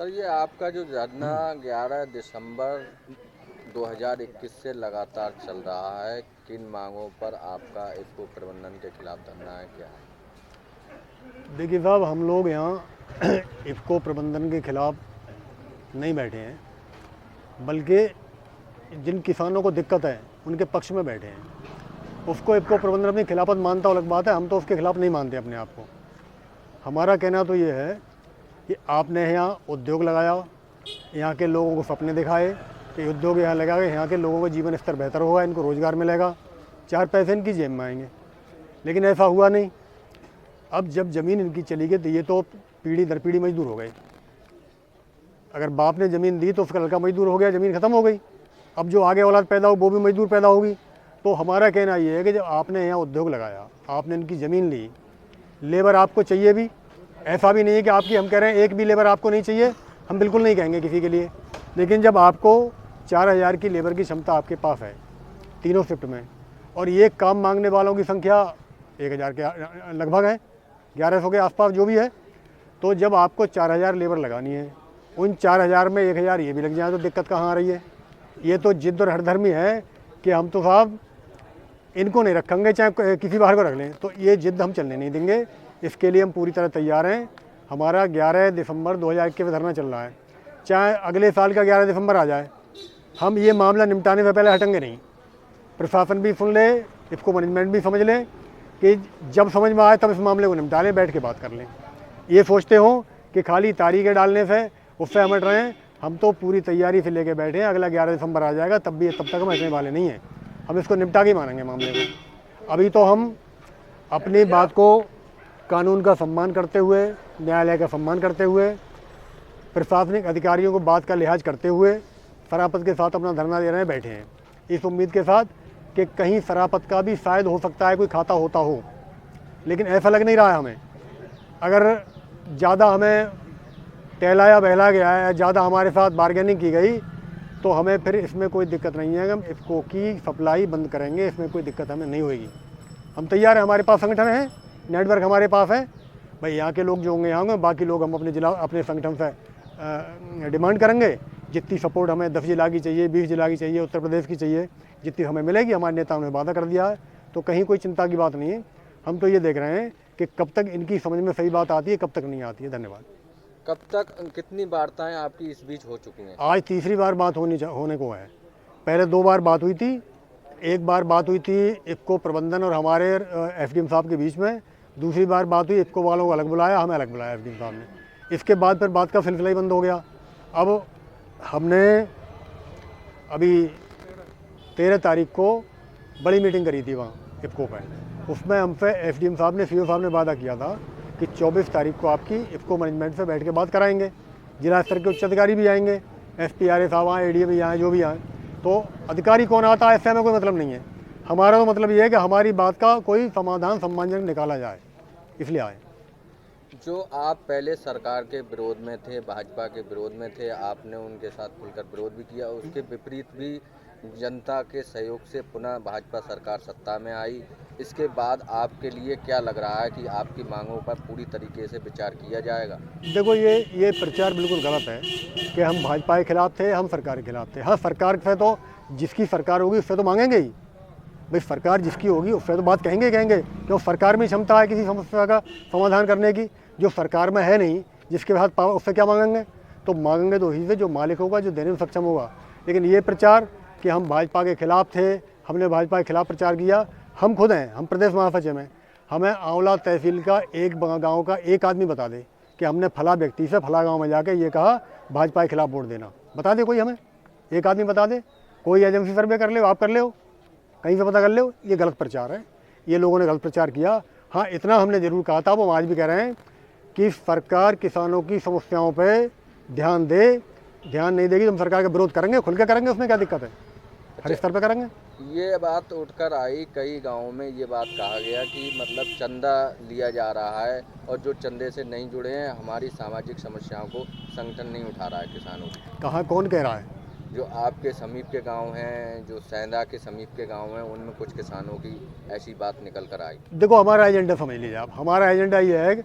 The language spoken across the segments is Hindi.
सर ये आपका जो धरना 11 दिसंबर 2021 से लगातार चल रहा है, किन मांगों पर आपका इफ़को प्रबंधन के खिलाफ धरना है, क्या है? देखिए साहब, हम लोग यहाँ इफ़को प्रबंधन के खिलाफ नहीं बैठे हैं, बल्कि जिन किसानों को दिक्कत है उनके पक्ष में बैठे हैं। उसको इफ़को प्रबंधन अपनी खिलाफत मानता अलग बात है, हम तो उसके खिलाफ नहीं मानते अपने आप को। हमारा कहना तो ये है कि आपने यहाँ उद्योग लगाया, यहाँ के लोगों को सपने दिखाए कि उद्योग यहाँ लगा के यहाँ के लोगों का जीवन स्तर बेहतर होगा, इनको रोज़गार मिलेगा, 4 पैसे इनकी जेब में आएंगे। लेकिन ऐसा हुआ नहीं। अब जब ज़मीन इनकी चली गई तो ये तो पीढ़ी दर पीढ़ी मजदूर हो गए। अगर बाप ने ज़मीन दी तो उसका लड़का मजदूर हो गया, ज़मीन ख़त्म हो गई। अब जो आगे औलाद पैदा हो वो भी मजदूर पैदा होगी। तो हमारा कहना ये है कि जब आपने यहाँ उद्योग लगाया, आपने इनकी ज़मीन ली, लेबर आपको चाहिए भी। ऐसा भी नहीं है कि आपकी हम कह रहे हैं एक भी लेबर आपको नहीं चाहिए, हम बिल्कुल नहीं कहेंगे किसी के लिए। लेकिन जब आपको 4000 की लेबर की क्षमता आपके पास है तीनों शिफ्ट में, और ये काम मांगने वालों की संख्या 1000 के लगभग है, 1100 के आसपास जो भी है, तो जब आपको 4000 लेबर लगानी है, उन 4000 में 1000 ये भी लग जाए तो दिक्कत कहाँ आ रही है? ये तो जिद और हठधर्मी है कि हम तो साहब इनको नहीं रखेंगे, चाहे किसी बाहर को रख लें। तो ये जिद हम चलने नहीं देंगे, इसके लिए हम पूरी तरह तैयार हैं। हमारा 11 दिसंबर 2021 में धरना चल रहा है, चाहे अगले साल का 11 दिसंबर आ जाए, हम ये मामला निपटाने से पहले हटेंगे नहीं। प्रशासन भी सुन ले, इसको मैनेजमेंट भी समझ ले कि जब समझ में आए तब इस मामले को निपटा लें, बैठ के बात कर लें। ये सोचते हो कि खाली तारीखें डालने से उससे हम हट रहे हैं, हम तो पूरी तैयारी से लेके बैठे हैं। अगला 11 दिसंबर आ जाएगा, तब तक हम हटने वाले नहीं हैं। हम इसको निपटा के मानेंगे मामले को। अभी तो हम अपनी बात को कानून का सम्मान करते हुए, न्यायालय का सम्मान करते हुए, प्रशासनिक अधिकारियों को बात का लिहाज करते हुए शराफत के साथ अपना धरना दे रहे हैं, बैठे हैं, इस उम्मीद के साथ कि कहीं शराफत का भी शायद हो सकता है कोई खाता होता हो। लेकिन ऐसा लग नहीं रहा है हमें। अगर ज़्यादा हमें टहलाया बहला गया है, ज़्यादा हमारे साथ बार्गेनिंग की गई, तो हमें फिर इसमें कोई दिक्कत नहीं है। हम इफ़को की सप्लाई बंद करेंगे, इसमें कोई दिक्कत हमें नहीं होगी। हम तैयार हैं, हमारे पास संगठन है, नेटवर्क हमारे पास है। भाई यहाँ के लोग जो होंगे यहाँ होंगे, बाकी लोग हम अपने जिला अपने संगठन से डिमांड करेंगे। जितनी सपोर्ट हमें 10 जिला की चाहिए, 20 जिला की चाहिए, उत्तर प्रदेश की चाहिए, जितनी हमें मिलेगी, हमारे नेताओं ने वादा कर दिया है, तो कहीं कोई चिंता की बात नहीं है। हम तो ये देख रहे हैं कि कब तक इनकी समझ में सही बात आती है, कब तक नहीं आती है। धन्यवाद। कब तक कितनी वार्ताएं आपकी इस बीच हो चुकी हैं? आज तीसरी बार बात होने को है। पहले 2 बार बात हुई थी। एक बार बात हुई थी इफ़को प्रबंधन और हमारे एसडीएम साहब के बीच में, दूसरी बार बात हुई इफ़को वालों को अलग बुलाया, हमें अलग बुलाया एसडीएम साहब ने। इसके बाद फिर बात का सिलसिला ही बंद हो गया। अब हमने अभी 13 तारीख को बड़ी मीटिंग करी थी वहाँ इफ़को पर। उसमें हमसे एसडीएम साहब ने, सीओ साहब ने वादा किया था कि 24 तारीख को आपकी इफ़को मैनेजमेंट से बैठ के बात कराएंगे। जिला स्तर के उच्च अधिकारी भी आएंगे, SPRA साहब आए, ADA भी आए, जो भी आए। तो अधिकारी कौन आता है इससे हमें कोई मतलब नहीं है। हमारा तो मतलब ये है कि हमारी बात का कोई समाधान सम्मानजनक निकाला जाए, इसलिए आए। जो आप पहले सरकार के विरोध में थे, भाजपा के विरोध में थे, आपने उनके साथ खुलकर विरोध भी किया, उसके विपरीत भी जनता के सहयोग से पुनः भाजपा सरकार सत्ता में आई। इसके बाद आपके लिए क्या लग रहा है कि आपकी मांगों पर पूरी तरीके से विचार किया जाएगा? देखो, ये प्रचार बिल्कुल गलत है कि हम भाजपा के खिलाफ थे, हम सरकार के खिलाफ थे। हाँ, सरकार से तो जिसकी सरकार होगी उससे तो मांगेंगे ही। भाई सरकार जिसकी होगी उससे तो बात कहेंगे क्यों सरकार में क्षमता है किसी समस्या का समाधान करने की। जो सरकार में है नहीं, जिसके हाथ पावर, उससे क्या मांगेंगे? तो मांगेंगे तो उसी से जो मालिक होगा, जो देने में सक्षम होगा। लेकिन ये प्रचार कि हम भाजपा के खिलाफ थे, हमने भाजपा के खिलाफ प्रचार किया, हम खुद हैं, हम प्रदेश महासचिव हैं। हमें आंवला तहसील का एक गांव का एक आदमी बता दे कि हमने फला व्यक्ति से फला गांव में जाके ये कहा भाजपा के खिलाफ वोट देना, बता दे कोई, हमें एक आदमी बता दे। कोई एजेंसी सर्वे कर ले, आप कर ले हो, कहीं से पता कर ले हो। ये गलत प्रचार है, ये लोगों ने गलत प्रचार किया। हाँ, इतना हमने ज़रूर कहा था, वो आज भी कह रहे हैं कि सरकार किसानों की समस्याओं पर ध्यान दे। ध्यान नहीं देगी तो हम सरकार का विरोध करेंगे, खुल के करेंगे, उसमें क्या दिक्कत है, हर स्तर पर करेंगे। ये बात उठकर आई, कई गांवों में ये बात कहा गया कि मतलब चंदा लिया जा रहा है और जो चंदे से नहीं जुड़े हैं, हमारी सामाजिक समस्याओं को संगठन नहीं उठा रहा है किसानों की। कहाँ, कौन कह रहा है? जो आपके समीप के गांव हैं, जो सैंदा के समीप के गांव हैं, उनमें कुछ किसानों की ऐसी बात निकल कर आई। देखो, हमारा एजेंडा समझ लीजिए आप। हमारा एजेंडा ये है कि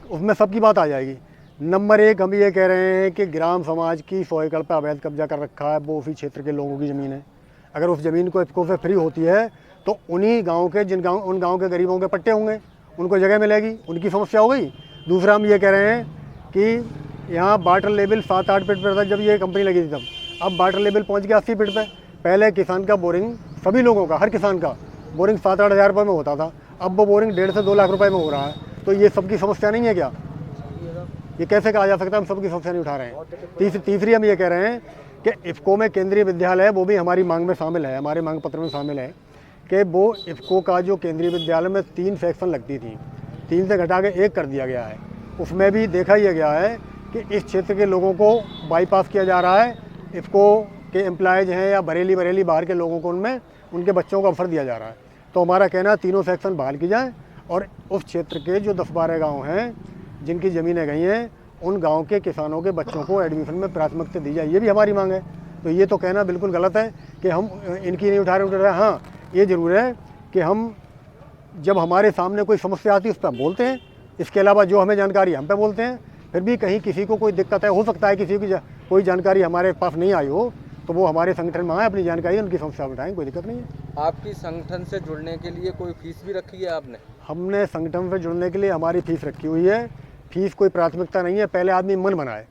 उसमें सबकी बात आ जाएगी। नंबर एक, हम ये कह रहे हैं कि ग्राम समाज की 100 एकड़ पर अवैध कब्जा कर रखा है, वो उसी क्षेत्र के लोगों की ज़मीन है। अगर उस ज़मीन को इफ़को से फ्री होती है तो उन्हीं गांव के उन गांव के गरीबों के पट्टे होंगे, उनको जगह मिलेगी, उनकी समस्या हो गई। दूसरा हम ये कह रहे हैं कि यहाँ वाटर लेवल 7-8 फीट पर था जब ये कंपनी लगी थी तब, अब वाटर लेवल पहुँच गया 80 फीट पर। पहले किसान का बोरिंग, सभी लोगों का, हर किसान का बोरिंग 7-8 हज़ार रुपये में होता था, अब वो बोरिंग 1.5 से 2 लाख रुपए में हो रहा है। तो ये सबकी समस्या नहीं है क्या? ये कैसे कहा जा सकता है हम सबकी समस्या नहीं उठा रहे हैं? तीसरी हम ये कह रहे हैं कि इफ़को में केंद्रीय विद्यालय है, वो भी हमारी मांग में शामिल है, हमारे मांग पत्र में शामिल है कि वो इफ़को का जो केंद्रीय विद्यालय में 3 सेक्शन लगती थी, 3 से घटा के 1 कर दिया गया है। उसमें भी देखा ही गया है कि इस क्षेत्र के लोगों को बाईपास किया जा रहा है। इफ़को के एम्प्लॉयज़ हैं या बरेली बाहर के लोगों को उनमें उनके बच्चों को अवसर दिया जा रहा है। तो हमारा कहना है तीनों सेक्शन बहाल की जाए और उस क्षेत्र के जो 10-12 गाँव हैं जिनकी ज़मीनें गई हैं, उन गांव के किसानों के बच्चों को एडमिशन में प्राथमिकता दी जाए, ये भी हमारी मांग है। तो ये तो कहना बिल्कुल गलत है कि हम इनकी नहीं उठा रहे। हाँ, ये ज़रूर है कि हम जब हमारे सामने कोई समस्या आती है उस पर हम बोलते हैं, इसके अलावा जो हमें जानकारी हम पे बोलते हैं। फिर भी कहीं किसी को कोई दिक्कत है, हो सकता है किसी की कोई जानकारी हमारे पास नहीं आई हो, तो वो हमारे संगठन में आए, अपनी जानकारी उनकी समस्या उठाएँ, कोई दिक्कत नहीं है। आपकी संगठन से जुड़ने के लिए कोई फीस भी रखी है आपने? हमने संगठन से जुड़ने के लिए हमारी फीस रखी हुई है। फीस कोई प्राथमिकता नहीं है, पहले आदमी मन बनाए,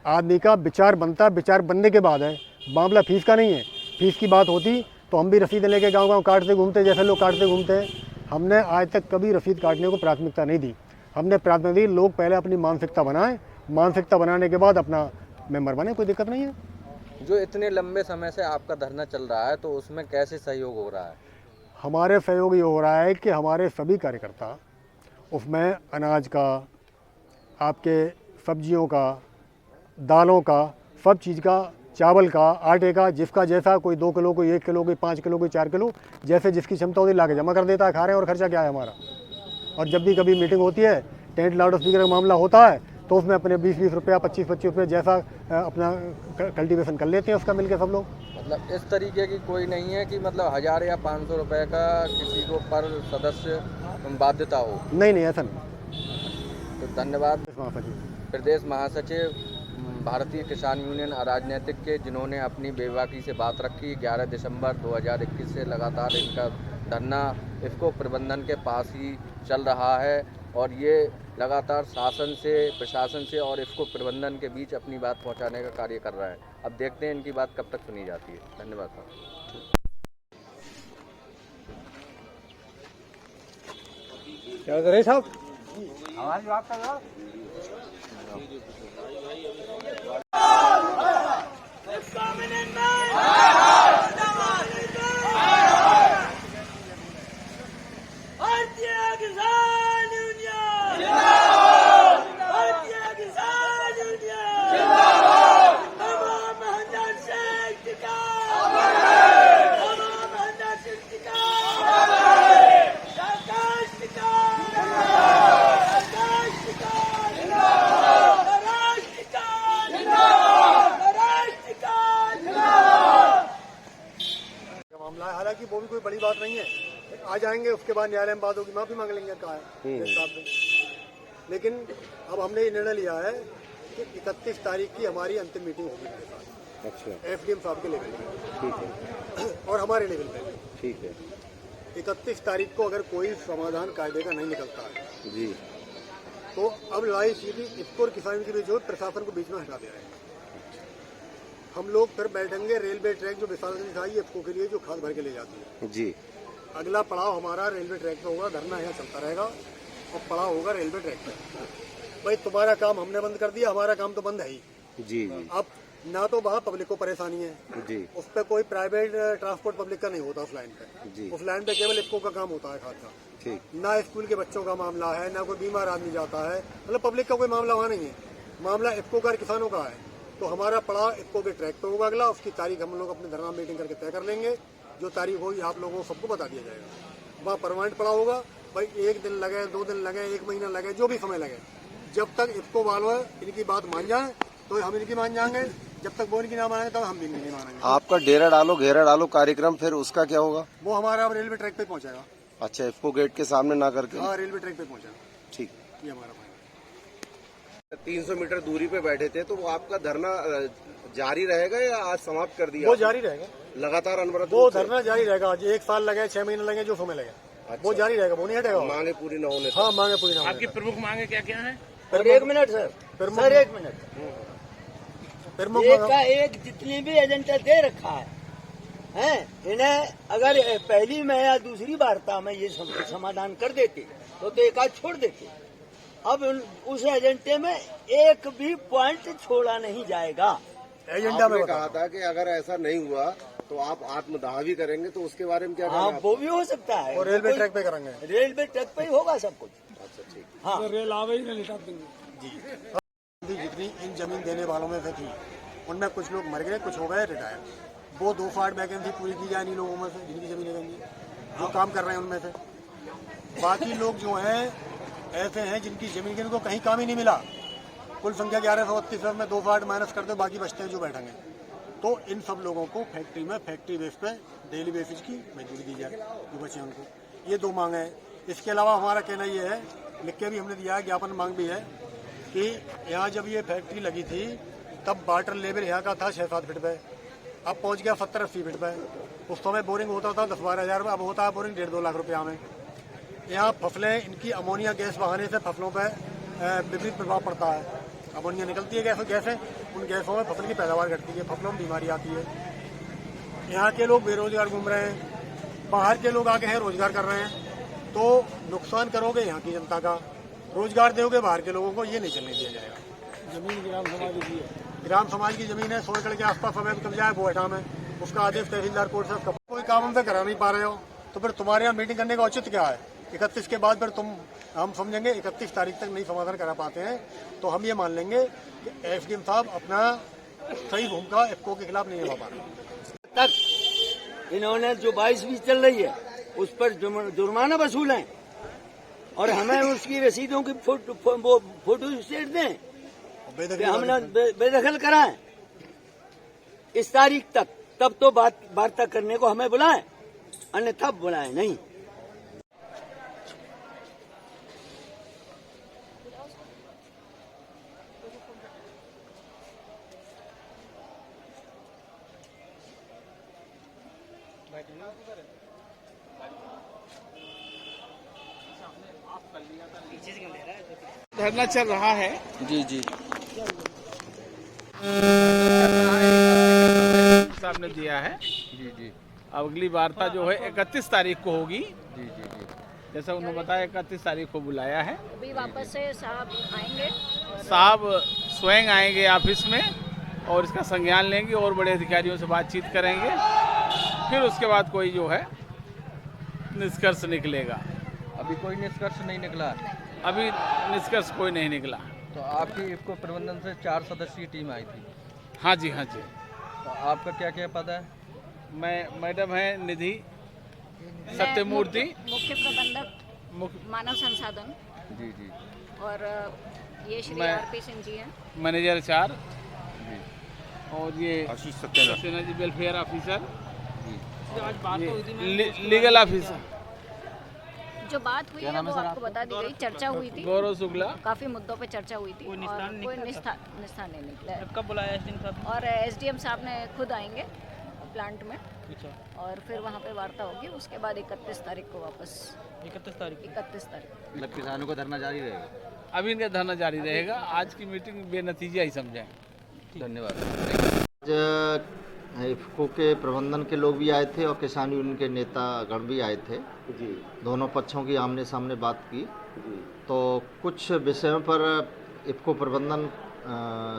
आदमी का विचार बनता है, विचार बनने के बाद है, मामला फीस का नहीं है। फीस की बात होती तो हम भी रसीद लेके गांव-गांव काटते घूमते, जैसे लोग काटते घूमते हैं। हमने आज तक कभी रसीद काटने को प्राथमिकता नहीं दी। हमने प्राथमिकता दी लोग पहले अपनी मानसिकता बनाएं, मानसिकता बनाने के बाद अपना मेंबर बने, कोई दिक्कत नहीं है। जो इतने लंबे समय से आपका धरना चल रहा है तो उसमें कैसे सहयोग हो रहा है? हमारे सहयोग ये हो रहा है कि हमारे सभी कार्यकर्ता उसमें अनाज का, आपके सब्जियों का, दालों का, सब चीज़ का, चावल का, आटे का, जिसका जैसा, कोई 2 किलो, कोई 1 किलो, कोई 5 किलो, कोई 4 किलो, जैसे जिसकी क्षमता होती है ला के जमा कर देता है, खा रहे हैं और खर्चा क्या है हमारा। और जब भी कभी मीटिंग होती है, टेंट लाउड स्पीकर का मामला होता है तो उसमें अपने 20-20 रुपया, 25-25 रुपये जैसा अपना कल्टीवेशन कर लेते हैं उसका मिलके सब लोग। मतलब इस तरीके की कोई नहीं है कि मतलब 1000 या 500 रुपये का किसी को पर सदस्य बाध्यता हो? नहीं, ऐसा नहीं। तो धन्यवाद। महासचिव, प्रदेश महासचिव भारतीय किसान यूनियन अराजनैतिक के, जिन्होंने अपनी बेबाकी से बात रखी। 11 दिसंबर 2021 से लगातार इनका धरना इफ़को प्रबंधन के पास ही चल रहा है और ये लगातार शासन से, प्रशासन से और इफ़को प्रबंधन के बीच अपनी बात पहुंचाने का कार्य कर रहा है। अब देखते हैं इनकी बात कब तक सुनी जाती है। धन्यवाद साहब। हमारी बात कर रहा मामला है, हालांकि वो भी कोई बड़ी बात नहीं है। आ जाएंगे, उसके बाद न्यायालय में बात होगी, माफी मांग लेंगे, कहा है। लेकिन अब हमने ये निर्णय लिया है कि 31 तारीख की हमारी अंतिम मीटिंग होगी मेरे साथ। अच्छा। एफडीएम साहब के लेवल पे, ठीक है, और हमारे लेवल पे, ठीक है। 31 तारीख को अगर कोई समाधान कायदे का नहीं निकलता है जी, तो अब लड़ाई सीधी इफ़को और किसान के बीच हो, प्रशासन को बीच में हटा दिया है। हम लोग फिर बैठेंगे रेलवे ट्रैक जो विशाल गंज था इफ़को के लिए, जो खाद भर के ले जाती है जी। अगला पड़ाव हमारा रेलवे ट्रैक पे होगा, धरना यहाँ चलता रहेगा और पड़ाव होगा रेलवे ट्रैक पे। भाई तुम्हारा काम हमने बंद कर दिया, हमारा काम तो बंद है ही जी। अब ना तो वहाँ पब्लिक को परेशानी है जी, उस पर कोई प्राइवेट ट्रांसपोर्ट पब्लिक का नहीं होता उस लाइन पे जी। उस लाइन पे केवल इफ़को का काम होता है खाद का, ठीक। ना स्कूल के बच्चों का मामला है, ना कोई बीमार आदमी जाता है, मतलब पब्लिक का कोई मामला वहाँ नहीं है। मामला इफ़को का किसानों का है। तो हमारा पड़ाव इफ़को के ट्रैक पे होगा अगला, उसकी तारीख हम लोग अपने धरना मीटिंग करके तय कर लेंगे। जो तारीख होगी आप लोगों को सबको बता दिया जाएगा। वहाँ परमानेंट पड़ाव होगा, भाई 1 दिन लगे, 2 दिन लगे, 1 महीना लगे, जो भी समय लगे, जब तक इफ़को वालों इनकी बात मान जाए तो हम इनकी मान जाएंगे, जब तक वो इनकी ना मानेंगे तब हम भी इनकी मानेंगे। आपका डेरा डालो घेरा डालो कार्यक्रम, फिर उसका क्या होगा? वो हमारा अब रेलवे ट्रैक पे पहुंचेगा। अच्छा, इफ़को गेट के सामने ना करके? हाँ, रेलवे ट्रैक पे पहुंचेगा, ठीक। ये हमारा 300 मीटर दूरी पे बैठे थे, तो वो आपका धरना जारी रहेगा या आज समाप्त कर दिया? वो जारी रहेगा, लगातार अनवरत वो धरना जारी रहेगा। आज 1 साल लगे, 6 महीने लगे, जो समय लगे, वो जारी रहेगा, वो नहीं हटेगा। मांगे पूरी न होने हाँ, मांगे पूरी ना होने आपकी प्रमुख मांगे क्या क्या है? और 1 मिनट सर, सर 1 मिनट, प्रमुख एक का एक जितनी भी एजेंडा दे रखा है इन्हें अगर पहली में या दूसरी वार्ता में ये समाधान कर देते तो एक आध छोड़ देते। अब उस एजेंडे में एक भी पॉइंट छोड़ा नहीं जाएगा। एजेंडा में आपने कहा था कि अगर ऐसा नहीं हुआ तो आप आत्मदाह भी करेंगे, तो उसके बारे में क्या कहना हाँ, है? वो भी हो सकता है, और रेलवे ट्रैक पे करेंगे। रेलवे ट्रैक पे ही होगा सब कुछ। अच्छा, ठीक। हाँ, रेल आवे ही नहीं लिखा देंगे। जितनी इन जमीन देने वालों में से थी, उनमें कुछ लोग मर गए, कुछ हो गए रिटायर। वो 2 फाड़ वैकेंसी पूरी की जाए इन लोगों में से जिनकी जमीनें गई, जो काम कर रहे हैं उनमें से। बाकी लोग जो हैं ऐसे हैं जिनकी जमीन के इनको कहीं काम ही नहीं मिला। कुल संख्या 1138 में 2 फाड़ माइनस कर दो, बाकी बचते हैं जो बैठेंगे। तो इन सब लोगों को फैक्ट्री में फैक्ट्री बेस पे डेली बेसिस की मजदूरी दी जाए जो बचे उनको। ये 2 मांग है। इसके अलावा हमारा कहना ये है, लिख के भी हमने दिया है, ज्ञापन मांग भी है कि यहाँ जब ये फैक्ट्री लगी थी तब वाटर लेवल यहाँ का था 6-7 फीट पे, अब पहुँच गया 70-80 फीट पे। उस समय बोरिंग होता था 10-12 हज़ार में, अब होता है बोरिंग 1.5-2 लाख रुपया में। यहाँ फसलें, इनकी अमोनिया गैस बहाने से फसलों पर विपरीत प्रभाव पड़ता है। अमोनिया निकलती है गैसें, उन गैसों में फसल की पैदावार घटती है, फसलों में बीमारी आती है। यहाँ के लोग बेरोजगार घूम रहे हैं, बाहर के लोग आके हैं रोजगार कर रहे हैं। तो नुकसान करोगे यहाँ की जनता का, रोजगार दोगे बाहर के लोगों को, ये नहीं चलने दिया जाएगा। जमीन ग्राम समाज की है, ग्राम समाज की जमीन है, 100 एकड़ के आसपास अवैध कब्जा है बोहटा में। उसका आदेश तहसीलदार कोर्ट से उसका कोई काम हम से करा नहीं पा रहे हो, तो फिर तुम्हारे यहाँ मीटिंग करने का औचित्य क्या है? 31 के बाद फिर हम समझेंगे 31 तारीख तक नहीं समाधान करा पाते हैं तो हम ये मान लेंगे कि एसडीएम साहब अपना सही भूमिका इफको के खिलाफ नहीं निभा पा रहे। तक इन्होंने जो 22-20 चल रही है उस पर जुर्माना वसूलें और हमें उसकी रसीदों की फोटो स्टेट दें कि हमने बेदखल कराएं इस तारीख तक, तब तो वार्ता करने को हमें बुलाएं, अन्यथा बुलाएं नहीं। धरना चल रहा है। जी जी। साहब ने दिया है। जी जी। अगली वार्ता जो है 31 तारीख को होगी। जी जी जी। जैसा उन्होंने बताया 31 तारीख को बुलाया है। अभी वापस से साहब आएंगे, साहब स्वयं आएंगे ऑफिस में और इसका संज्ञान लेंगे और बड़े अधिकारियों से बातचीत करेंगे, फिर उसके बाद कोई जो है निष्कर्ष निकलेगा। अभी कोई निष्कर्ष नहीं निकला? अभी निष्कर्ष कोई नहीं निकला। तो आपकी इफको प्रबंधन से 4 सदस्यीय टीम आई थी? हाँ जी, हाँ जी। तो आपका क्या क्या पद है? मैं मैडम है निधि सत्यमूर्ति, मुख्य प्रबंधक मानव संसाधन, जी जी। और ये श्री मैं- आरपी सिंह जी हैं। मैनेजर 4 जी और ये आशीष सक्सेना सक्सेना जी वेलफेयर ऑफिसर, जी। लीगल ऑफिसर जो बात हुई है वो आपको बता दी गई, चर्चा हुई थी, गौरव शुक्ला। काफी मुद्दों पे चर्चा हुई थी और कोई निस्तार नहीं निकला है। कब बुलाया एसडीएम साहब? और एसडीएम साहब ने खुद आएंगे प्लांट में और फिर वहाँ पे वार्ता होगी। उसके बाद 31 तारीख को वापस 31 तारीख। मतलब किसानों का धरना जारी रहेगा? अभी इनका धरना जारी रहेगा। आज की मीटिंग बेनतीजा ही समझें। धन्यवाद। आज इफको के प्रबंधन के लोग भी आए थे और किसान यूनियन के नेता गण भी आए थे जी दोनों पक्षों की आमने सामने बात की। तो कुछ विषयों पर इफको प्रबंधन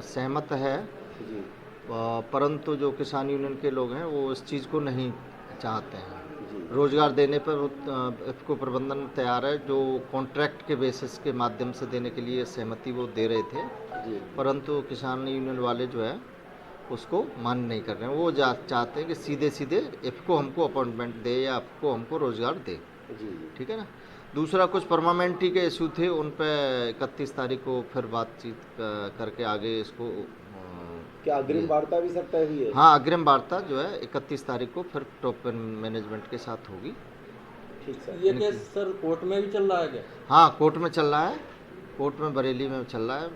सहमत है, जी परंतु जो किसान यूनियन के लोग हैं वो इस चीज़ को नहीं चाहते हैं। जी रोजगार देने पर इफको प्रबंधन तैयार है, जो कॉन्ट्रैक्ट के बेसिस के माध्यम से देने के लिए सहमति वो दे रहे थे, जी परंतु किसान यूनियन वाले जो है उसको मान्य नहीं कर रहे हैं। वो चाहते हैं कि सीधे सीधे इफको हमको अपॉइंटमेंट दे या इफको हमको रोजगार दे। जी ठीक है ना। दूसरा कुछ परमानेंटी के इशू थे, उन पर 31 तारीख को फिर बातचीत करके आगे इसको क्या अग्रिम वार्ता भी सर तय हुई है? हाँ, अग्रिम वार्ता जो है 31 तारीख को फिर टॉप मैनेजमेंट के साथ होगी। ठीक सर। ये केस सर कोर्ट में भी चल रहा है क्या? हाँ, कोर्ट में चल रहा है, कोर्ट में बरेली में चल रहा है।